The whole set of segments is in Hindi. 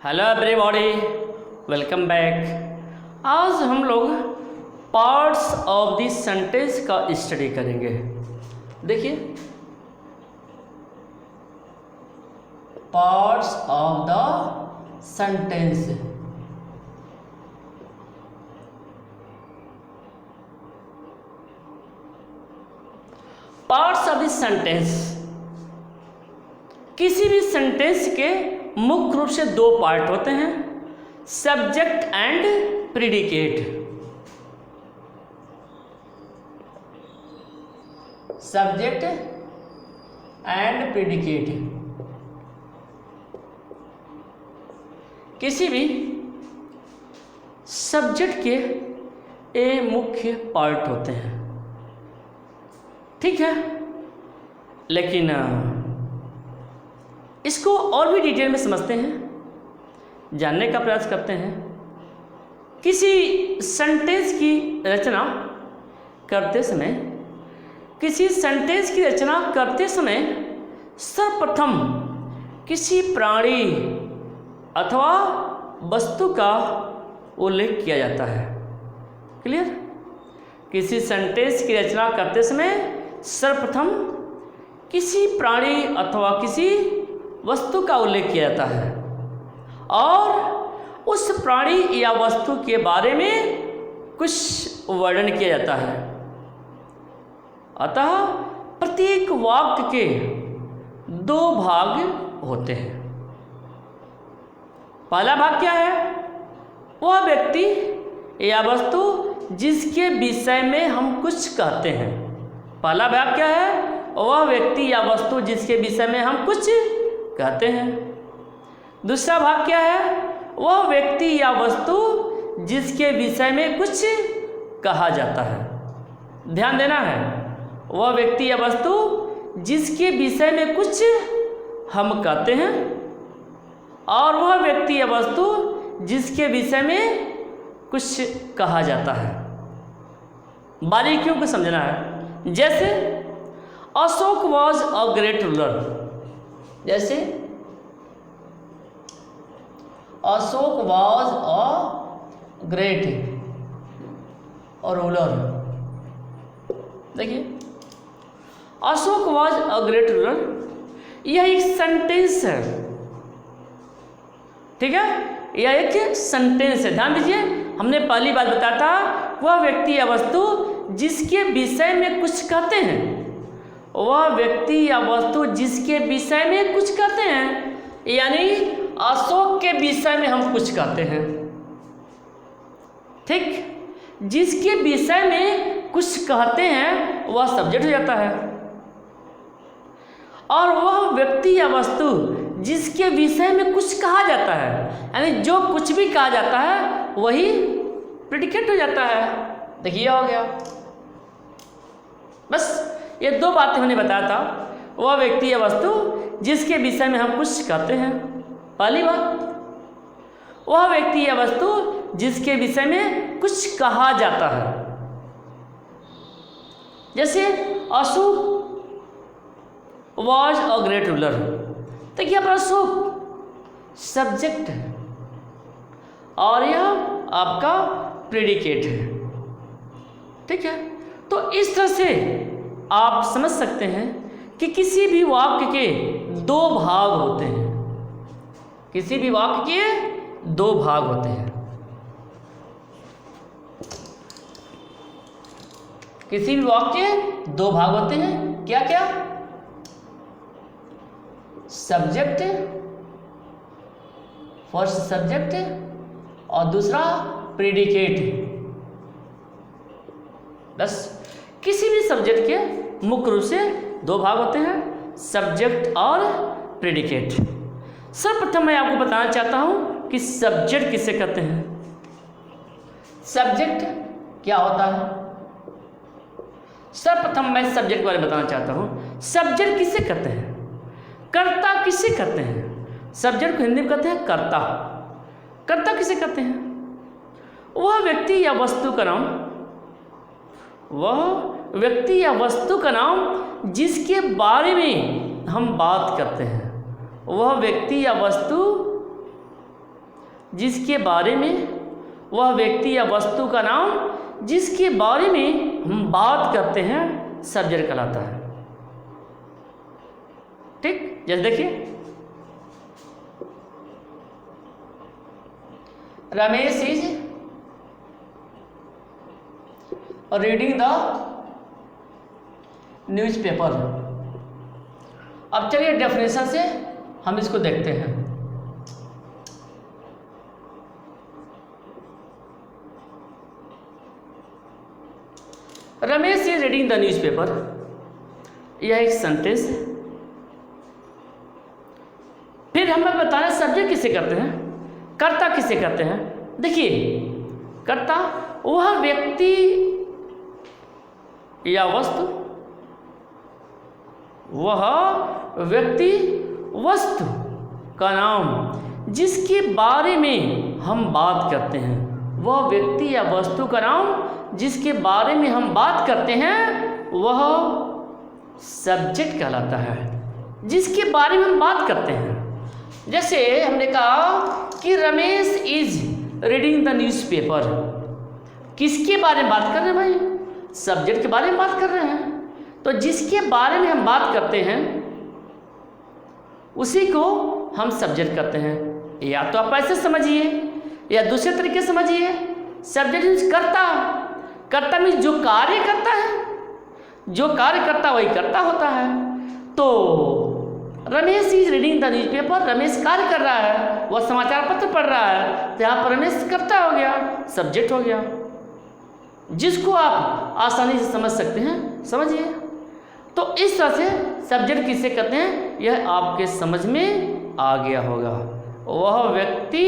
Hello everybody, welcome back. आज हम लोग पार्ट्स ऑफ द सेंटेंस का स्टडी करेंगे। देखिए, parts of the sentence. Parts of the sentence, किसी भी सेंटेंस के मुख्य रूप से दो पार्ट होते हैं, subject and predicate. Subject and predicate किसी भी सब्जेक्ट के ये मुख्य पार्ट होते हैं, ठीक है। लेकिन इसको और भी डिटेल में समझते हैं, जानने का प्रयास करते हैं। किसी सेंटेंस की रचना करते समय सर्वप्रथम किसी प्राणी अथवा वस्तु का उल्लेख किया जाता है। क्लियर? किसी सेंटेंस की रचना करते समय सर्वप्रथम किसी प्राणी अथवा किसी वस्तु का उल्लेख किया जाता है और उस प्राणी या वस्तु के बारे में कुछ वर्णन किया जाता है। अतः प्रत्येक वाक्य के दो भाग होते हैं। पहला भाग क्या है? वह व्यक्ति या वस्तु जिसके विषय में हम कुछ कहते हैं। पहला भाग क्या है? वह व्यक्ति या वस्तु जिसके विषय में हम कुछ कहते हैं। दूसरा भाग क्या है? वह व्यक्ति या वस्तु जिसके विषय में कुछ कहा जाता है। ध्यान देना है, वह व्यक्ति या वस्तु जिसके विषय में कुछ हम कहते हैं और वह व्यक्ति या वस्तु जिसके विषय में कुछ कहा जाता है। बारीकियों को समझना है। जैसे Ashok was a great ruler. जैसे Ashok was a great ruler. देखिए, Ashok was a great ruler, यह एक सेंटेंस है, ठीक है। यह एक सेंटेंस है। ध्यान दीजिए, हमने पहली बात बताया था, वह व्यक्ति या वस्तु जिसके विषय में कुछ कहते हैं। वह व्यक्ति या वस्तु जिसके विषय में कुछ कहते हैं, यानी अशोक के विषय में हम कुछ कहते हैं, ठीक। जिसके विषय में कुछ कहते हैं वह सब्जेक्ट हो जाता है और वह व्यक्ति या वस्तु जिसके विषय में कुछ कहा जाता है, यानी जो कुछ भी कहा जाता है वही प्रेडिकेट हो जाता है। देखिए, हो गया। बस ये दो बातें हमने बताया था, वह व्यक्ति या वस्तु जिसके विषय में हम कुछ कहते हैं। पहली बात, वह व्यक्ति या वस्तु जिसके विषय में कुछ कहा जाता है। जैसे Ashok was a great ruler, तो क्या अशोक सब्जेक्ट है और यह आपका प्रेडिकेट है, ठीक है। तो इस तरह से आप समझ सकते हैं कि किसी भी वाक्य के दो भाग होते हैं। किसी भी वाक्य के दो भाग होते हैं। किसी भी वाक्य के दो भाग होते हैं। क्या क्या? सब्जेक्ट, फर्स्ट सब्जेक्ट और दूसरा प्रेडिकेट। बस किसी भी सब्जेक्ट के मुख्य रूप से दो भाग होते हैं, सब्जेक्ट और प्रेडिकेट। सर्वप्रथम मैं आपको बताना चाहता हूं कि सब्जेक्ट किसे कहते हैं। सब्जेक्ट क्या होता है? सर्वप्रथम मैं सब्जेक्ट के बारे में बताना चाहता हूं। सब्जेक्ट किसे कहते हैं? कर्ता किसे कहते हैं? सब्जेक्ट को हिंदी में कहते हैं कर्ता। कर्ता किसे कहते हैं? वह व्यक्ति या वस्तु का नाम, वह व्यक्ति या वस्तु का नाम जिसके बारे में हम बात करते हैं। वह व्यक्ति या वस्तु जिसके बारे में, वह व्यक्ति या वस्तु का नाम जिसके बारे में हम बात करते हैं सब्जेक्ट कहलाता है। ठीक, जैसे देखिए Ramesh is reading the newspaper. अब चलिए डेफिनेशन से हम इसको देखते हैं। Ramesh is reading the newspaper, यह एक सेंटेंस है। फिर हमें बताना सब्जेक्ट किसे करते हैं, कर्ता किसे करते हैं। देखिए कर्ता वह व्यक्ति या वस्तु, वह व्यक्ति वस्तु का नाम जिसके बारे में हम बात करते हैं, वह व्यक्ति या वस्तु का नाम जिसके बारे में हम बात करते हैं वह सब्जेक्ट कहलाता है। जिसके बारे में हम बात करते हैं, जैसे हमने कहा कि Ramesh is reading the newspaper, किसके बारे में बात कर रहे हैं भाई, सब्जेक्ट के बारे में बात कर रहे हैं। तो जिसके बारे में हम बात करते हैं उसी को हम सब्जेक्ट करते हैं। या तो आप ऐसे समझिए या दूसरे तरीके से समझिए। सब्जेक्ट मीन्स कर्ता, कर्ता मीन्स जो कार्य करता है, जो कार्य करता वही कर्ता होता है। तो Ramesh is reading the newspaper, Ramesh कार्य कर रहा है, वह समाचार पत्र पढ़ रहा है, तो यहाँ पर रमेश कर्ता हो गया, सब्जेक्ट हो गया। जिसको आप आसानी से समझ सकते हैं समझिए। तो इस तरह से सब्जेक्ट किसे कहते हैं यह आपके समझ में आ गया होगा। वह व्यक्ति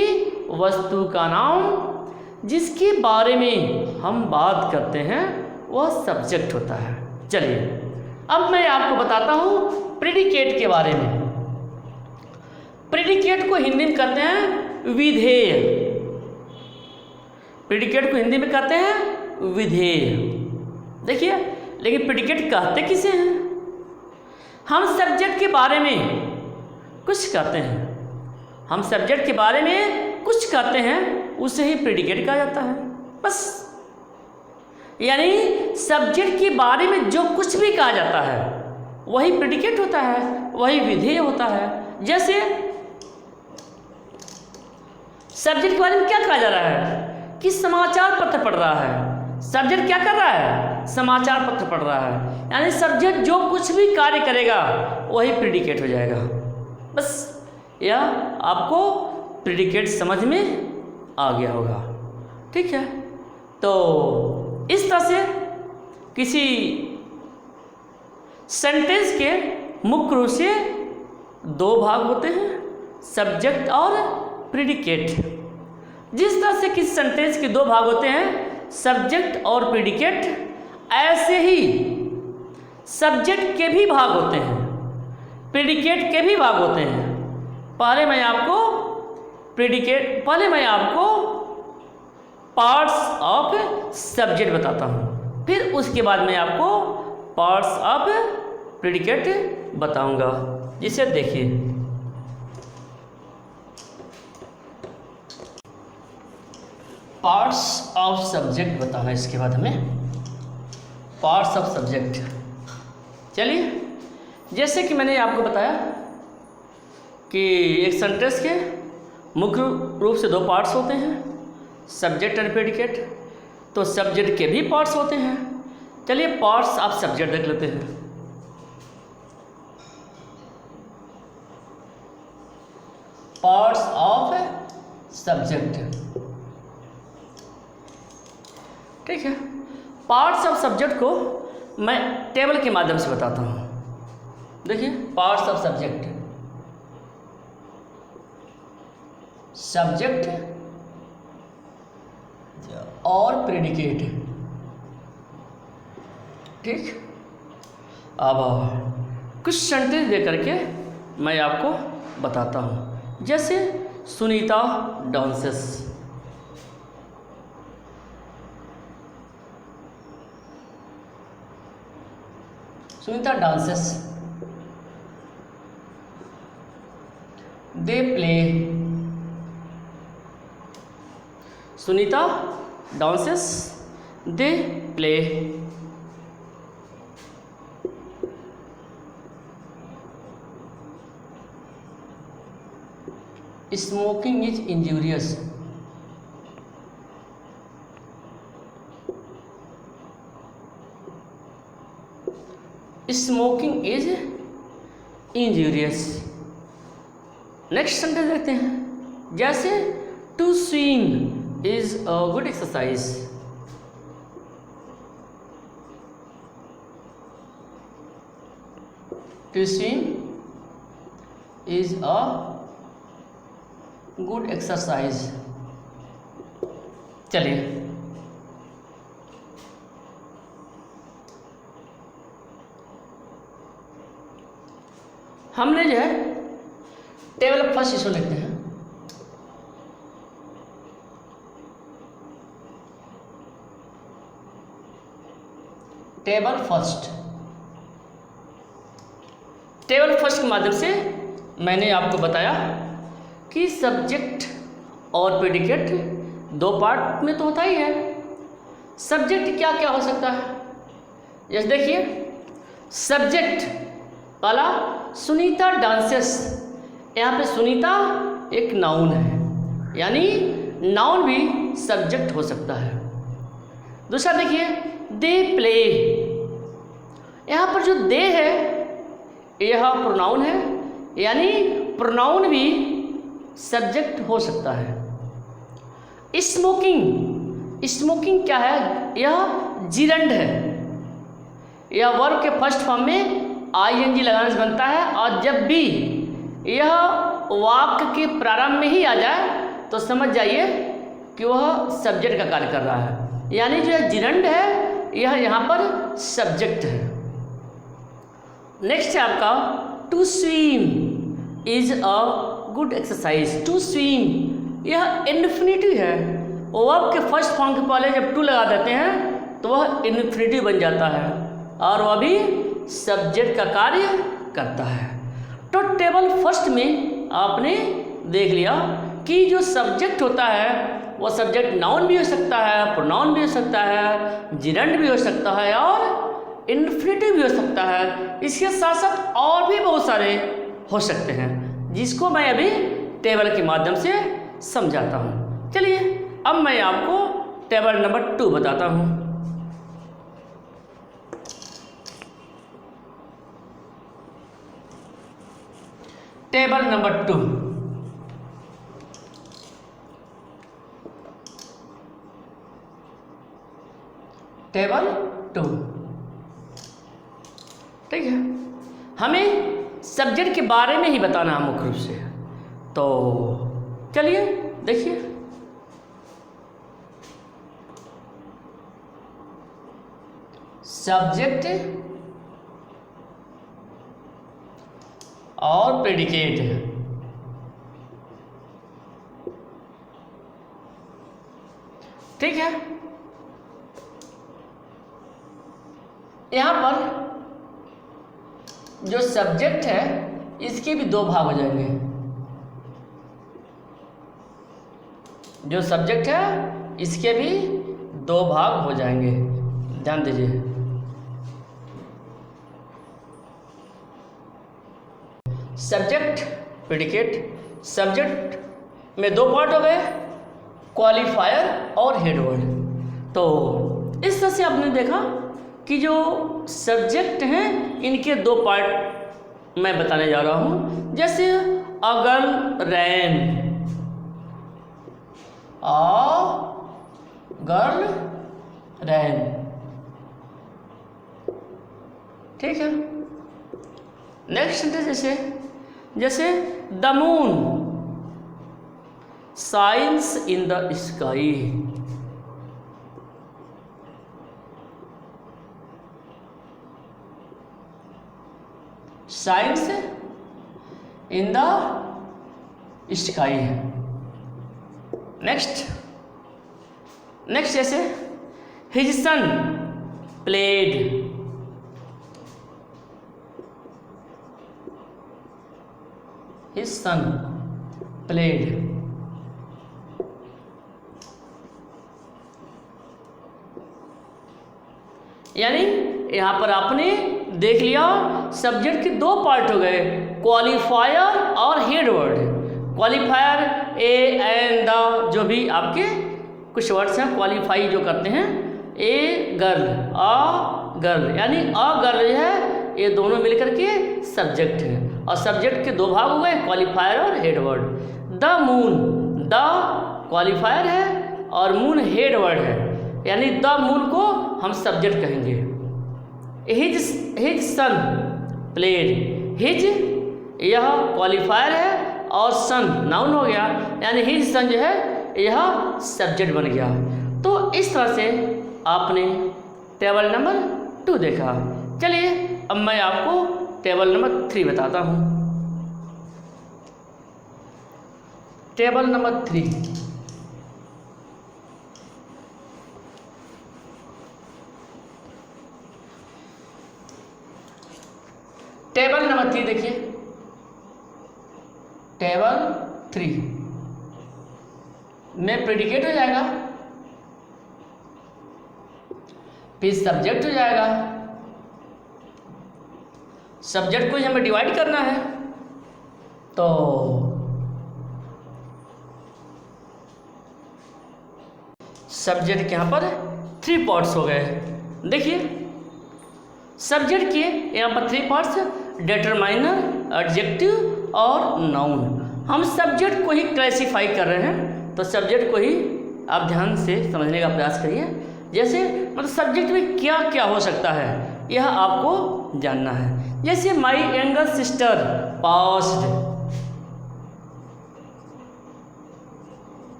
वस्तु का नाम जिसके बारे में हम बात करते हैं वह सब्जेक्ट होता है। चलिए अब मैं आपको बताता हूँ प्रेडिकेट के बारे में। प्रेडिकेट को हिंदी में कहते हैं विधेय। प्रेडिकेट को हिंदी में कहते हैं विधेय। देखिए लेकिन प्रेडिकेट कहते किसे हैं, हम सब्जेक्ट के बारे में कुछ कहते हैं, हम सब्जेक्ट के बारे में कुछ कहते हैं उसे ही प्रेडिकेट कहा जाता है बस। यानी सब्जेक्ट के बारे में जो कुछ भी कहा जाता है वही प्रेडिकेट होता है, वही विधेय होता है। जैसे सब्जेक्ट के बारे में क्या कहा जा रहा है कि समाचार पत्र पढ़ रहा है, सब्जेक्ट क्या कर रहा है समाचार पत्र पढ़ रहा है। यानी सब्जेक्ट जो कुछ भी कार्य करेगा वही प्रेडिकेट हो जाएगा बस। यह आपको प्रेडिकेट समझ में आ गया होगा, ठीक है। तो इस तरह से किसी सेंटेंस के मुख्य रूप से दो भाग होते हैं, सब्जेक्ट और प्रेडिकेट। जिस तरह से किसी सेंटेंस के दो भाग होते हैं सब्जेक्ट और प्रेडिकेट, ऐसे ही सब्जेक्ट के भी भाग होते हैं, प्रेडिकेट के भी भाग होते हैं। पहले मैं आपको पार्ट्स ऑफ सब्जेक्ट बताता हूँ, फिर उसके बाद मैं आपको पार्ट्स ऑफ प्रेडिकेट बताऊंगा। जिसे देखिए पार्ट्स ऑफ सब्जेक्ट बताना, इसके बाद हमें पार्ट्स ऑफ सब्जेक्ट। चलिए जैसे कि मैंने आपको बताया कि एक सेंटेंस के मुख्य रूप से दो पार्ट्स होते हैं, सब्जेक्ट और प्रेडिकेट। तो सब्जेक्ट के भी पार्ट्स होते हैं। चलिए पार्ट्स ऑफ सब्जेक्ट देख लेते हैं। पार्ट्स ऑफ सब्जेक्ट, ठीक है। पार्ट्स ऑफ सब्जेक्ट को मैं टेबल के माध्यम से बताता हूँ। देखिए पार्ट्स ऑफ सब्जेक्ट, सब्जेक्ट और प्रेडिकेट, ठीक। अब कुछ सेंटेंस दे करके मैं आपको बताता हूँ। जैसे Sunita dances, Sunita dances, they play, Sunita dances, they play. Smoking is injurious. Smoking is injurious. Next sentence देखते हैं, जैसे to swim is a good exercise. To swim is a good exercise. चलिए हमने जो है टेबल फर्स्ट इशू लिखते हैं। टेबल फर्स्ट के माध्यम से मैंने आपको बताया कि सब्जेक्ट और प्रेडिकेट दो पार्ट में तो होता ही है। सब्जेक्ट क्या क्या हो सकता है, जैसे देखिए सब्जेक्ट पहला सुनीता डांसेस। यहाँ पे सुनीता एक नाउन है, यानी नाउन भी सब्जेक्ट हो सकता है। दूसरा देखिए दे प्ले, यहाँ पर जो दे है यह प्रोनाउन है, यानी प्रोनाउन भी सब्जेक्ट हो सकता है। स्मोकिंग क्या है, यह जिरंड है, यह वर्ब के फर्स्ट फॉर्म में ING लगाने से बनता है, और जब भी यह वाक्य के प्रारंभ में ही आ जाए तो समझ जाइए कि वह सब्जेक्ट का कार्य कर रहा है, यानी जो जिरंड है यह यहाँ पर सब्जेक्ट है। नेक्स्ट है आपका to swim is a good exercise. To swim यह इन्फिनिटिव है, वर्ब के फर्स्ट फॉर्म के पहले जब टू लगा देते हैं तो वह इन्फिनिटिव बन जाता है और वह भी सब्जेक्ट का कार्य करता है। तो टेबल फर्स्ट में आपने देख लिया कि जो सब्जेक्ट होता है वो सब्जेक्ट नाउन भी हो सकता है, प्रोनाउन भी हो सकता है, जिरंड भी हो सकता है और इन्फिनिटिव भी हो सकता है। इसके साथ साथ और भी बहुत सारे हो सकते हैं, जिसको मैं अभी टेबल के माध्यम से समझाता हूँ। चलिए अब मैं आपको टेबल नंबर 2 बताता हूँ। टेबल नंबर 2, टेबल 2, ठीक है। हमें सब्जेक्ट के बारे में ही बताना है मुख्य रूप से, तो चलिए देखिए सब्जेक्ट और प्रेडिकेट है। ठीक है, यहाँ पर जो सब्जेक्ट है इसके भी 2 भाग हो जाएंगे। जो सब्जेक्ट है इसके भी 2 भाग हो जाएंगे, ध्यान दीजिए। Subject predicate. सब्जेक्ट में 2 पार्ट हो गए, क्वालिफायर और हेडवर्ड। तो इस तरह से आपने देखा कि जो सब्जेक्ट हैं इनके 2 पार्ट मैं बताने जा रहा हूँ। जैसे अगर रैन, गर्ल रैन, ठीक है। नेक्स्ट सेंटेंस जैसे the moon shines in the sky. Shines in the sky. Next जैसे his son played. His son played। यानी यहाँ पर आपने देख लिया सब्जेक्ट के दो पार्ट हो गए, क्वालिफायर और head word. Qualifier A and the, जो भी आपके कुछ वर्ड्स हैं क्वालिफाई जो करते हैं, ए गर्ल, अ गर्ल, यानी अ गर्ल जो है ये दोनों मिलकर के सब्जेक्ट हैं। और सब्जेक्ट के दो भाग हो गए, क्वालिफायर और head word. The moon, the qualifier है और मून हेड वर्ड है, यानी द मून को हम सब्जेक्ट कहेंगे। हिज सन प्लेड, हिज यह क्वालिफायर है और सन नाउन हो गया, यानी हिज सन जो है यह सब्जेक्ट बन गया। तो इस तरह से आपने टेबल नंबर 2 देखा। चलिए अब मैं आपको टेबल नंबर 3 बताता हूँ। टेबल नंबर 3, टेबल नंबर 3 देखिए, टेबल 3 में प्रेडिकेट हो जाएगा, फिर सब्जेक्ट हो जाएगा। सब्जेक्ट को हमें डिवाइड करना है, तो सब्जेक्ट के यहाँ पर 3 पार्ट्स हो गए। देखिए सब्जेक्ट के यहाँ पर 3 पार्ट्स, डिटरमाइनर, एडजेक्टिव और नाउन। हम सब्जेक्ट को ही क्लासिफाई कर रहे हैं, तो सब्जेक्ट को ही आप ध्यान से समझने का प्रयास करिए। जैसे मतलब सब्जेक्ट में क्या क्या हो सकता है यह आपको जानना है। जैसे my younger sister past,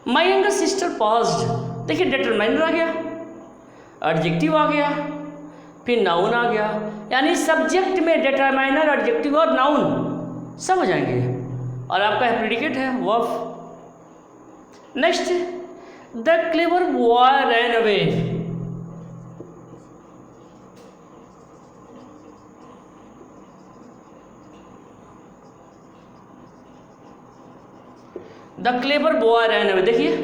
my younger sister past, देखिए डिटरमाइनर आ गया, एडजेक्टिव आ गया, फिर नाउन आ गया, यानी सब्जेक्ट में डिटरमाइनर, एडजेक्टिव और नाउन सब हो जाएंगे। और आपका प्रेडिकेट है verb. Next, the clever boy ran away, the clever boy ran away, देखिए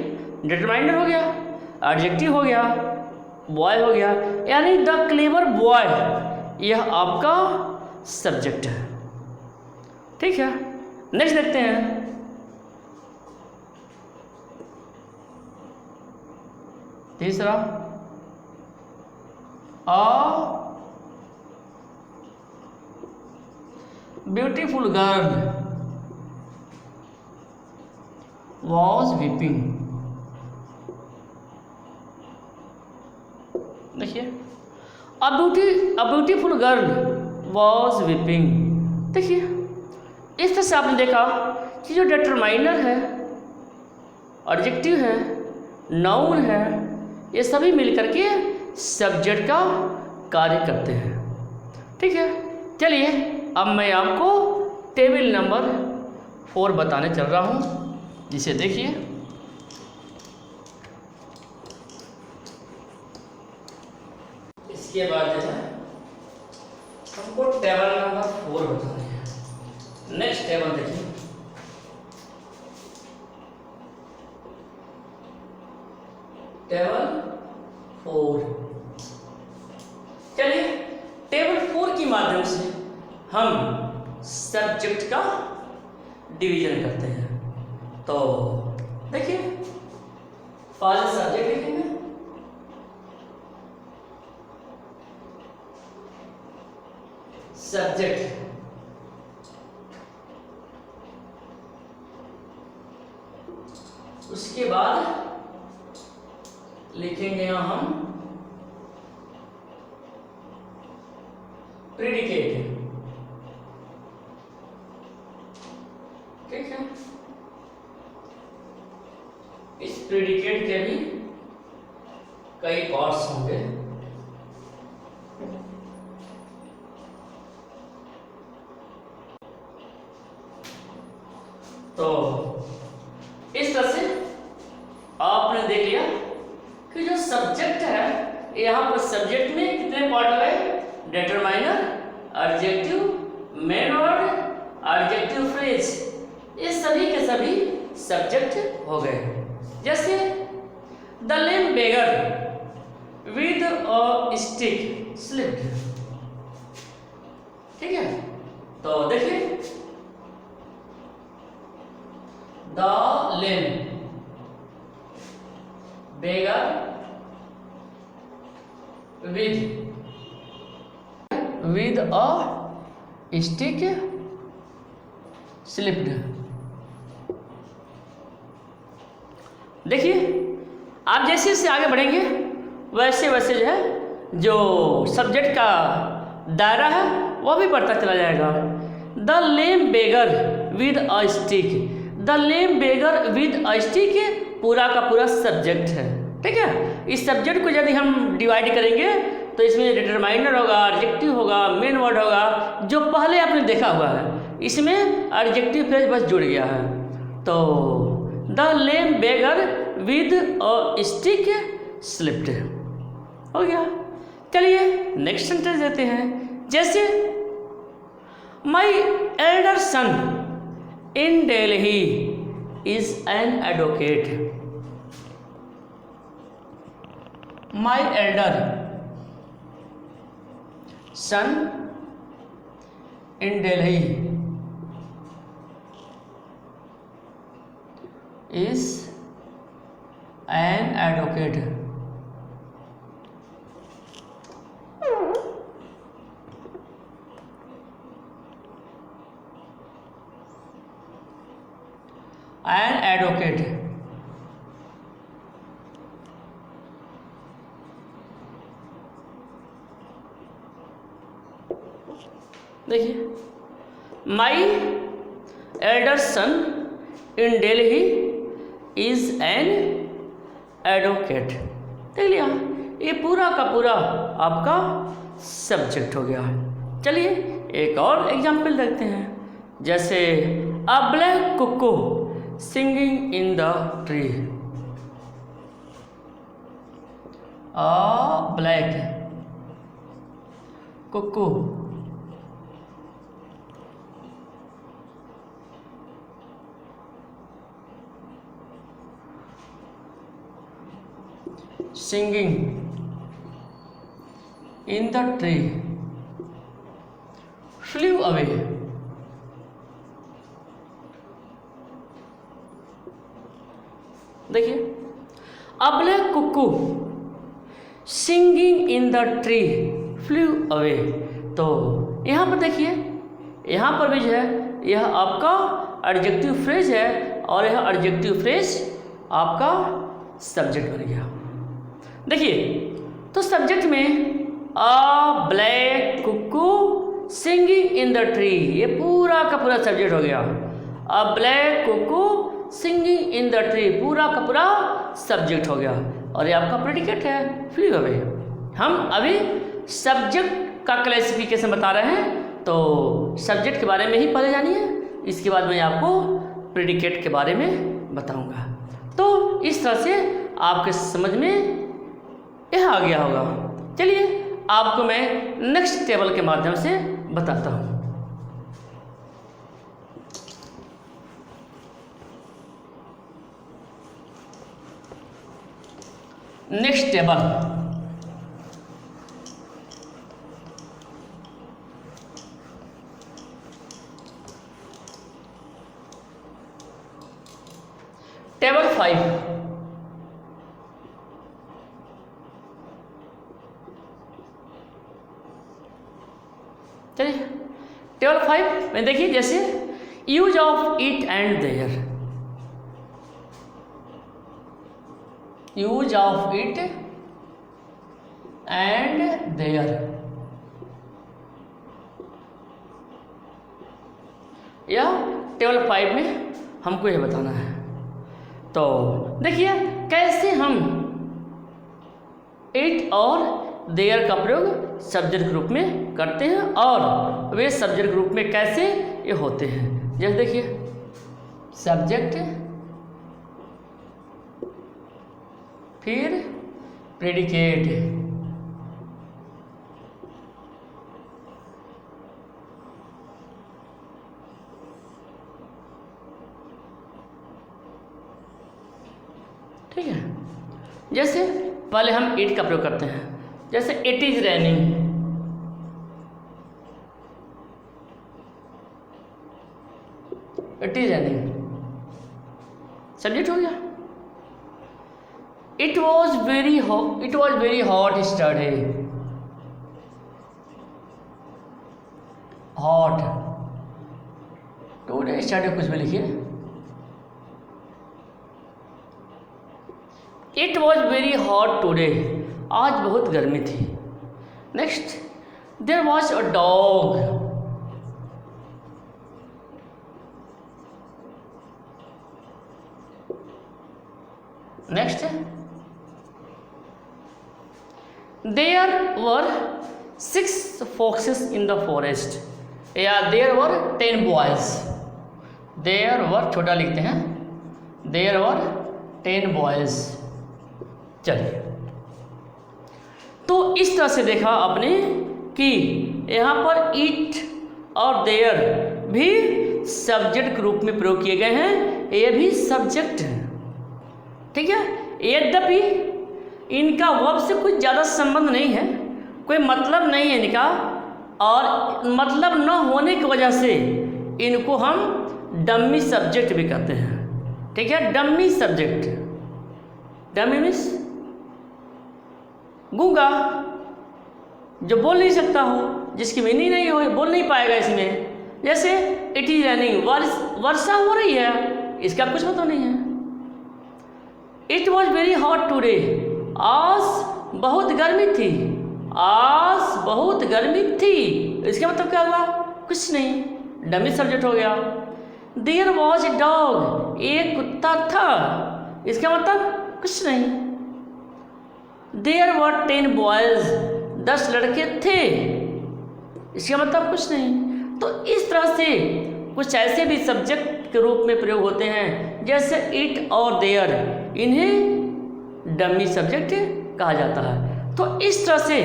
डिटरमाइनर हो गया, एडजेक्टिव हो गया, बॉय हो गया, यानी द क्लेवर बॉय यह आपका सब्जेक्ट है। ठीक है, नेक्स्ट देखते हैं। तीसरा, a beautiful girl was weeping, देखिए a beautiful girl was weeping. देखिए इस तरह से आपने देखा कि जो डिटरमाइनर है, एडजेक्टिव है, नाउन है, ये सभी मिलकर के सब्जेक्ट का कार्य करते हैं। ठीक है, चलिए अब मैं आपको टेबल नंबर 4 बताने चल रहा हूँ, जिसे देखिए। इसके बाद जो है हमको टेबल नंबर 4 बताना है। नेक्स्ट टेबल देखिए, टेबल 4। चलिए टेबल 4 के माध्यम से हम सब्जेक्ट का डिवीजन करते हैं। तो देखिए पहले सब्जेक्ट लिखेंगे, सब्जेक्ट, उसके बाद लिखेंगे यहां हम प्रेडिकेट। ठीक है, इस प्रेडिकेट के भी कई पार्ट्स होंगे। तो इस तरह से आपने देख लिया कि जो सब्जेक्ट है, यहाँ पर सब्जेक्ट में कितने पार्ट गए, determiner, adjective, main word, adjective हो गए। जैसे the lame beggar with a stick slipped. ठीक है, तो देखिए the lame beggar with a stick slipped। देखिए आप जैसे जैसे आगे बढ़ेंगे वैसे वैसे जो है जो सब्जेक्ट का दायरा है वह भी बढ़ता चला जाएगा। The lame beggar with a stick, the lame beggar with a stick पूरा का पूरा सब्जेक्ट है। ठीक है, इस सब्जेक्ट को यदि हम डिवाइड करेंगे तो इसमें डिटरमाइनर होगा, एडजेक्टिव होगा, मेन वर्ड होगा, जो पहले आपने देखा हुआ है। इसमें एडजेक्टिव फ्रेज बस जुड़ गया है। तो the lame beggar with a stick slipped हो गया। चलिए नेक्स्ट सेंटेंस देते हैं। जैसे my elder son in Delhi is an advocate. My elder son in Delhi is an advocate। an advocate देखिए my elder son in Delhi is an advocate. देख लिया, ये पूरा का पूरा आपका सब्जेक्ट हो गया है। चलिए एक और एग्जाम्पल देखते हैं। जैसे a black cuckoo singing in the tree. A black cuckoo singing in the tree flew away। देखिए a black cuckoo singing in the tree flew away। तो यहाँ पर देखिए, यहाँ पर भी जो है यह आपका एडजेक्टिव फ्रेज है और यह एडजेक्टिव फ्रेज आपका सब्जेक्ट बन गया। देखिए तो सब्जेक्ट में a black cuckoo singing in the tree, ये पूरा का पूरा सब्जेक्ट हो गया। A black cuckoo singing in the tree पूरा का पूरा सब्जेक्ट हो गया और ये आपका प्रेडिकेट है फ्लू अवे। हम अभी सब्जेक्ट का क्लासिफिकेशन बता रहे हैं, तो सब्जेक्ट के बारे में ही पहले जानिए, इसके बाद मैं आपको प्रेडिकेट के बारे में बताऊंगा। तो इस तरह से आपके समझ में यह आ गया होगा। चलिए आपको मैं नेक्स्ट टेबल के माध्यम से बताता हूँ। Next table table 5। चलिए टेबल 5 में देखिए, जैसे use of it and there, use of it and there, यह टेबल 5 में हमको यह बताना है। तो देखिए कैसे हम इट और देयर का प्रयोग सब्जेक्ट ग्रुप में करते हैं और वे सब्जेक्ट ग्रुप में कैसे ये होते हैं। जैसे देखिए सब्जेक्ट, फिर प्रेडिकेट, ठीक है। जैसे पहले हम इट का प्रयोग करते हैं, जैसे it is raining, it is raining subject हो गया। It was very hot today, hot today, today कुछ भी लिखिए। It was very hot today, आज बहुत गर्मी थी। Next, there was a dog, next, there were 6 foxes in the forest, या there were 10 boys, there were छोटा लिखते हैं, देयर वर 10 boys। चलिए, तो इस तरह से देखा आपने कि यहाँ पर इट और देयर भी सब्जेक्ट के रूप में प्रयोग किए गए हैं, ये भी सब्जेक्ट है, ठीक है। यद्यपि इनका वर्ब से कुछ ज़्यादा संबंध नहीं है, कोई मतलब नहीं है इनका, और मतलब न होने की वजह से इनको हम डमी सब्जेक्ट भी कहते हैं, ठीक है। डमी सब्जेक्ट, डमी मीन्स गूंगा, जो बोल नहीं सकता हो, जिसकी मीनिंग नहीं हो, बोल नहीं पाएगा इसमें। जैसे इट इज रेनिंग, वर्षा हो रही है, इसका कुछ मतलब नहीं है। It was very hot today, आज बहुत गर्मी थी, आज बहुत गर्मी थी, इसका मतलब क्या हुआ? कुछ नहीं, डमी सब्जेक्ट हो गया। देयर वॉज ए डॉग, एक कुत्ता था, इसका मतलब कुछ नहीं। देयर वर 10 बॉयज, 10 लड़के थे, इसका मतलब कुछ नहीं। तो इस तरह से कुछ ऐसे भी सब्जेक्ट के रूप में प्रयोग होते हैं, जैसे इट और देयर, इन्हें डमी सब्जेक्ट कहा जाता है। तो इस तरह से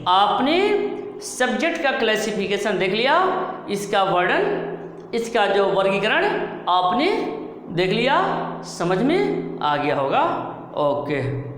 आपने सब्जेक्ट का क्लासिफिकेशन देख लिया, इसका वर्णन, इसका जो वर्गीकरण आपने देख लिया, समझ में आ गया होगा। ओके।